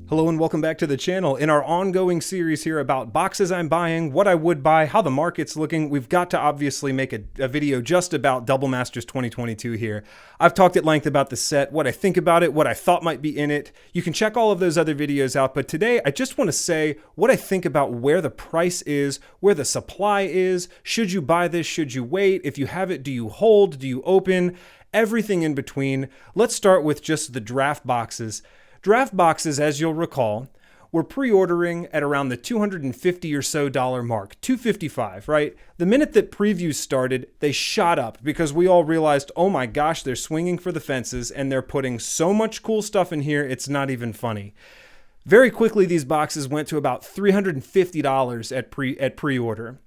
Hello and welcome back to the channel. In our ongoing series here about boxes I'm buying, what I would buy, how the market's looking, we've got to obviously make a video just about Double Masters 2022 here. I've talked at length about the set, what I think about it, what I thought might be in it. You can check all of those other videos out, but today I just want to say what I think about where the price is, where the supply is, should you buy this, should you wait, if you have it, do you hold, do you open, everything in between. Let's start with just the draft boxes. Draft boxes, as you'll recall, were pre-ordering at around the $250 or so mark, $255, right? The minute that previews started, they shot up because we all realized, oh my gosh, they're swinging for the fences and they're putting so much cool stuff in here, it's not even funny. Very quickly, these boxes went to about $350 at pre-order.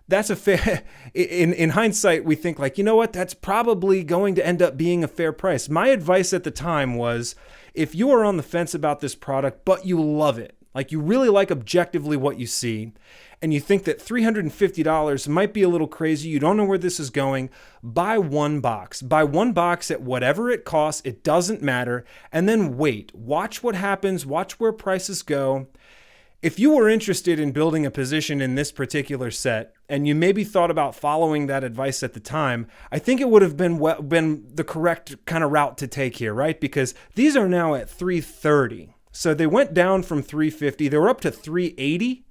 That's a fair, in hindsight, we think like, you know what, that's probably going to end up being a fair price. My advice at the time was, if you are on the fence about this product, but you love it, like you really like objectively what you see, and you think that $350 might be a little crazy, you don't know where this is going, buy one box. Buy one box at whatever it costs, it doesn't matter, and then wait. Watch what happens, watch where prices go. If you were interested in building a position in this particular set, and you maybe thought about following that advice at the time, I think it would have been the correct kind of route to take here, right? Because these are now at $330. So they went down from $350. They were up to $380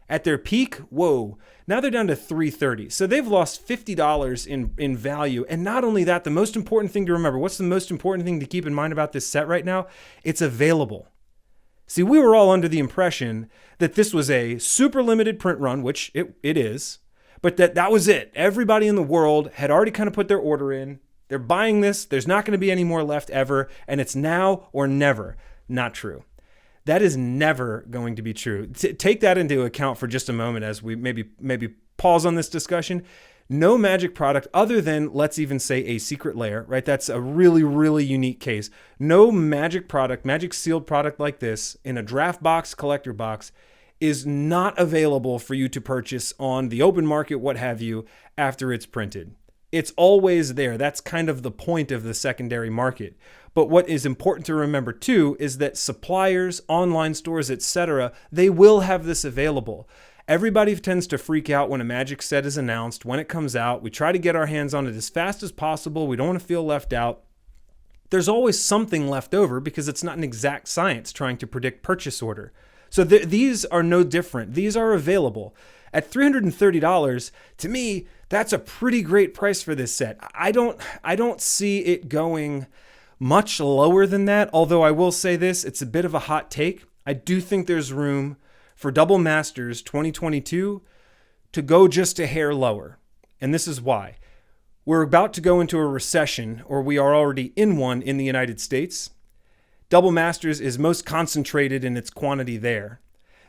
at their peak. Whoa. Now they're down to $330. So they've lost $50 in value. And not only that, the most important thing to remember, what's the most important thing to keep in mind about this set right now? It's available. See, we were all under the impression that this was a super limited print run, which it is, but that was it. Everybody in the world had already kind of put their order in. They're buying this. There's not going to be any more left ever, and it's now or never. Not true. That is never going to be true. Take that into account for just a moment as we maybe pause on this discussion. No Magic product other than, let's even say, a secret lair, right? That's a really, really unique case. No Magic product, Magic sealed product like this in a draft box, collector box, is not available for you to purchase on the open market, what have you, after it's printed. It's always there. That's kind of the point of the secondary market. But what is important to remember too is that suppliers, online stores, etc., they will have this available. Everybody tends to freak out when a Magic set is announced, when it comes out. We try to get our hands on it as fast as possible. We don't want to feel left out. There's always something left over because it's not an exact science trying to predict purchase order. So these are no different. These are available. At $330, to me, that's a pretty great price for this set. I don't see it going much lower than that, although I will say this, it's a bit of a hot take. I do think there's room for Double Masters 2022 to go just a hair lower. And this is why. We're about to go into a recession, or we are already in one in the United States. Double Masters is most concentrated in its quantity there.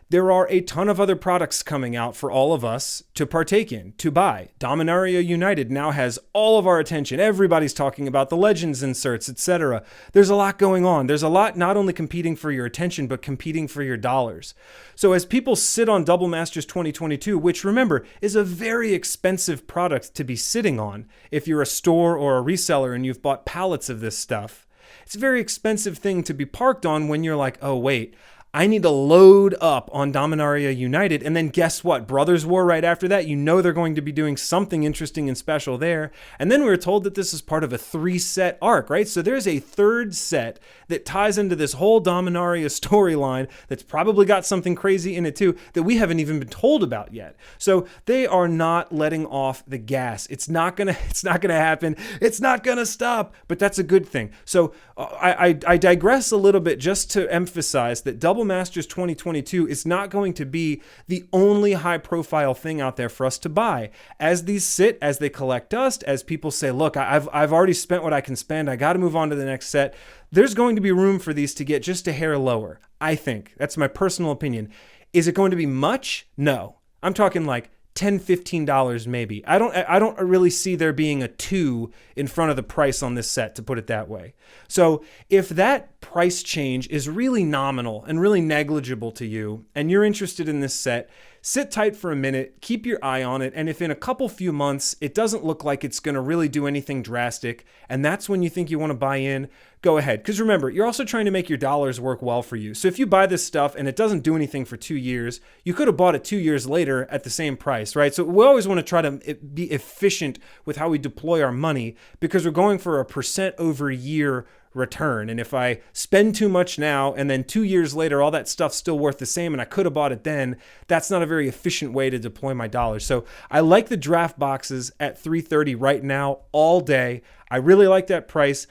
There are a ton of other products coming out for all of us to partake in, to buy. Dominaria United now has all of our attention. Everybody's talking about the Legends inserts, etc. There's a lot going on. There's a lot not only competing for your attention, but competing for your dollars. So as people sit on Double Masters 2022, which remember is a very expensive product to be sitting on if you're a store or a reseller and you've bought pallets of this stuff, it's a very expensive thing to be parked on when you're like, oh wait, I need to load up on Dominaria United, and then guess what? Brothers War right after that, you know they're going to be doing something interesting and special there. And then we were told that this is part of a 3-set arc, right? So there's a third set that ties into this whole Dominaria storyline that's probably got something crazy in it too that we haven't even been told about yet. So they are not letting off the gas. It's not gonna happen. It's not gonna stop, but that's a good thing. So I digress a little bit just to emphasize that Double Masters 2022 is not going to be the only high profile thing out there for us to buy. As these sit, as they collect dust, as people say, look, I've already spent what I can spend, I got to move on to the next set, there's going to be room for these to get just a hair lower. I think that's my personal opinion. Is it going to be much? No, I'm talking like $10, $15 maybe. I don't really see there being a 2 in front of the price on this set, to put it that way. So if that price change is really nominal and really negligible to you, and you're interested in this set, sit tight for a minute, keep your eye on it, and if in a couple few months it doesn't look like it's going to really do anything drastic, and that's when you think you want to buy in, go ahead. Because remember, you're also trying to make your dollars work well for you. So if you buy this stuff and it doesn't do anything for 2 years, you could have bought it 2 years later at the same price, right? So we always want to try to be efficient with how we deploy our money, because we're going for a percent over year return. And if I spend too much now and then 2 years later all that stuff's still worth the same and I could have bought it then, that's not a very efficient way to deploy my dollars. So I like the draft boxes at $330 right now all day. I really like that price.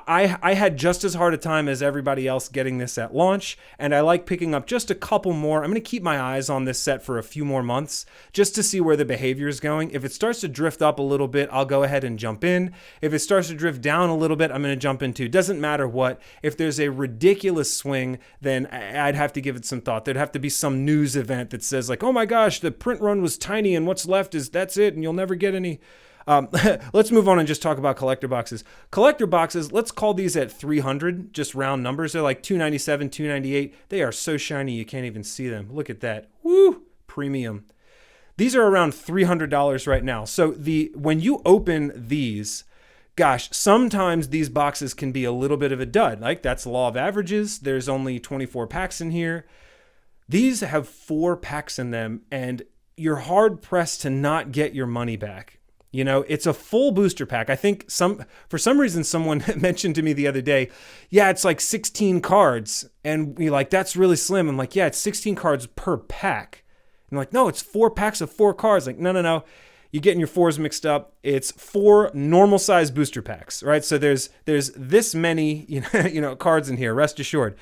I had just as hard a time as everybody else getting this at launch, and I like picking up just a couple more. I'm going to keep my eyes on this set for a few more months just to see where the behavior is going. If it starts to drift up a little bit, I'll go ahead and jump in. If it starts to drift down a little bit, I'm going to jump in too. Doesn't matter what. If there's a ridiculous swing, then I'd have to give it some thought. There'd have to be some news event that says like, oh my gosh, the print run was tiny and what's left is that's it and you'll never get any. Let's move on and just talk about collector boxes. Collector boxes, let's call these at 300, just round numbers. They're like 297, 298. They are so shiny you can't even see them. Look at that. Woo! Premium. These are around $300 right now. So when you open these, gosh, sometimes these boxes can be a little bit of a dud. Like that's the law of averages. There's only 24 packs in here. These have 4 packs in them, and you're hard pressed to not get your money back. You know, it's a full booster pack. I think for some reason someone mentioned to me the other day, yeah, it's like 16 cards. And you're like, that's really slim. I'm like, yeah, it's 16 cards per pack. And like, no, it's 4 packs of 4 cards. Like, no. You're getting your 4s mixed up. It's 4 normal size booster packs, right? So there's this many, cards in here, rest assured.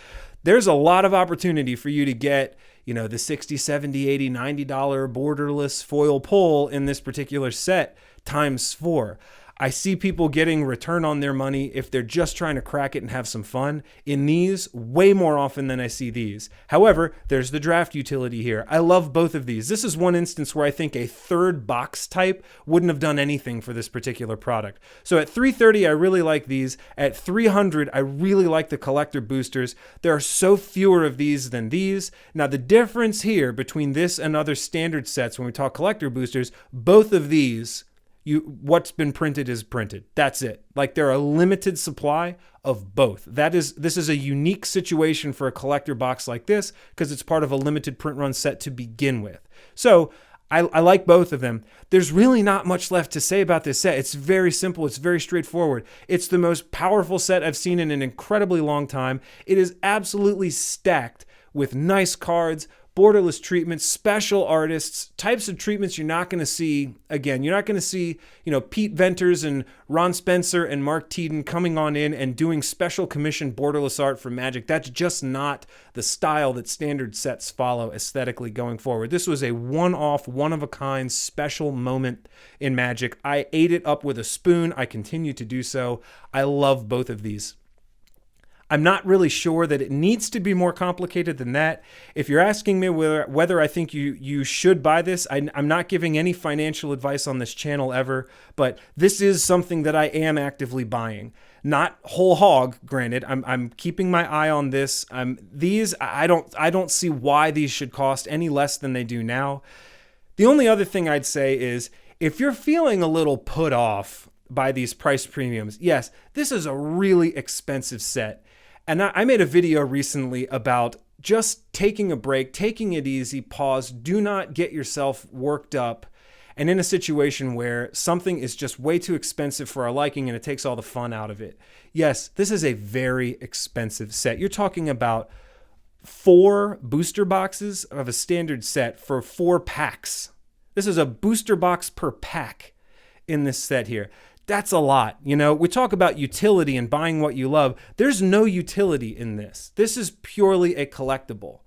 There's a lot of opportunity for you to get, the $60, $70, $80, $90 borderless foil pull in this particular set times 4. I see people getting return on their money if they're just trying to crack it and have some fun in these way more often than I see these. However, there's the draft utility here. I love both of these. This is one instance where I think a third box type wouldn't have done anything for this particular product. So at $330, I really like these. At $300, I really like the collector boosters. There are so fewer of these than these. Now, the difference here between this and other standard sets when we talk collector boosters, both of these, what's been printed is printed. That's it. Like there are a limited supply of both. This is a unique situation for a collector box like this because it's part of a limited print run set to begin with. So I like both of them. There's really not much left to say about this set. It's very simple. It's very straightforward. It's the most powerful set I've seen in an incredibly long time. It is absolutely stacked with nice cards, borderless treatments, special artists, types of treatments you're not going to see. Again, you're not going to see, Pete Venters and Ron Spencer and Mark Teeden coming on in and doing special commission borderless art for Magic. That's just not the style that standard sets follow aesthetically going forward. This was a one-off, one-of-a-kind special moment in Magic. I ate it up with a spoon. I continue to do so. I love both of these. I'm not really sure that it needs to be more complicated than that. If you're asking me whether I think you should buy this, I'm not giving any financial advice on this channel ever, but this is something that I am actively buying. Not whole hog, granted. I'm keeping my eye on this. I don't see why these should cost any less than they do now. The only other thing I'd say is if you're feeling a little put off by these price premiums, yes, this is a really expensive set. And I made a video recently about just taking a break, taking it easy, pause, do not get yourself worked up and in a situation where something is just way too expensive for our liking and it takes all the fun out of it. Yes, this is a very expensive set. You're talking about 4 booster boxes of a standard set for 4 packs. This is a booster box per pack in this set here. That's a lot. We talk about utility and buying what you love. There's no utility in this. This is purely a collectible,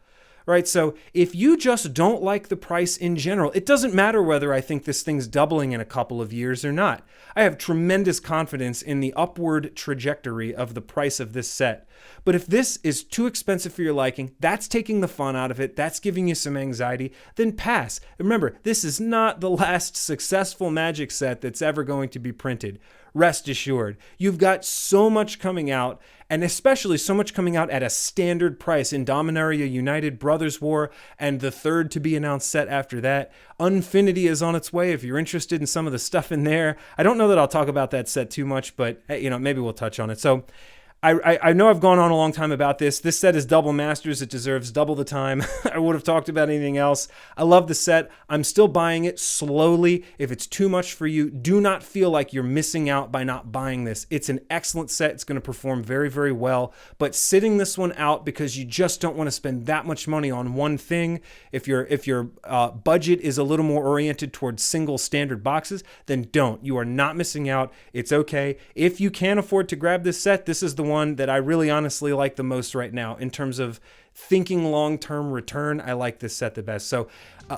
right? So if you just don't like the price in general, it doesn't matter whether I think this thing's doubling in a couple of years or not. I have tremendous confidence in the upward trajectory of the price of this set. But if this is too expensive for your liking, that's taking the fun out of it, that's giving you some anxiety, then pass. Remember, this is not the last successful Magic set that's ever going to be printed. rest assured. You've got so much coming out, and especially so much coming out at a standard price in Dominaria United, Brothers War, and the third to be announced set after that. Unfinity is on its way if you're interested in some of the stuff in there. I don't know that I'll talk about that set too much, but maybe we'll touch on it. So I know I've gone on a long time about this. This set is double masters. It deserves double the time I would have talked about anything else. I love the set. I'm still buying it slowly. If it's too much for you, do not feel like you're missing out by not buying this. It's an excellent set. It's going to perform very, very well. But sitting this one out because you just don't want to spend that much money on one thing, if your budget is a little more oriented towards single standard boxes, then don't. You are not missing out. It's okay. If you can afford to grab this set, this is the one that I really honestly like the most right now in terms of thinking long-term return. I like this set the best. So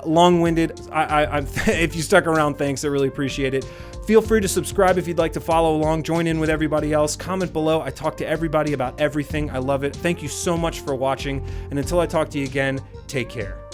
long-winded. If you stuck around, thanks. I really appreciate it. Feel free to subscribe if you'd like to follow along, join in with everybody else. Comment below. I talk to everybody about everything. I love it. Thank you so much for watching. And until I talk to you again, take care.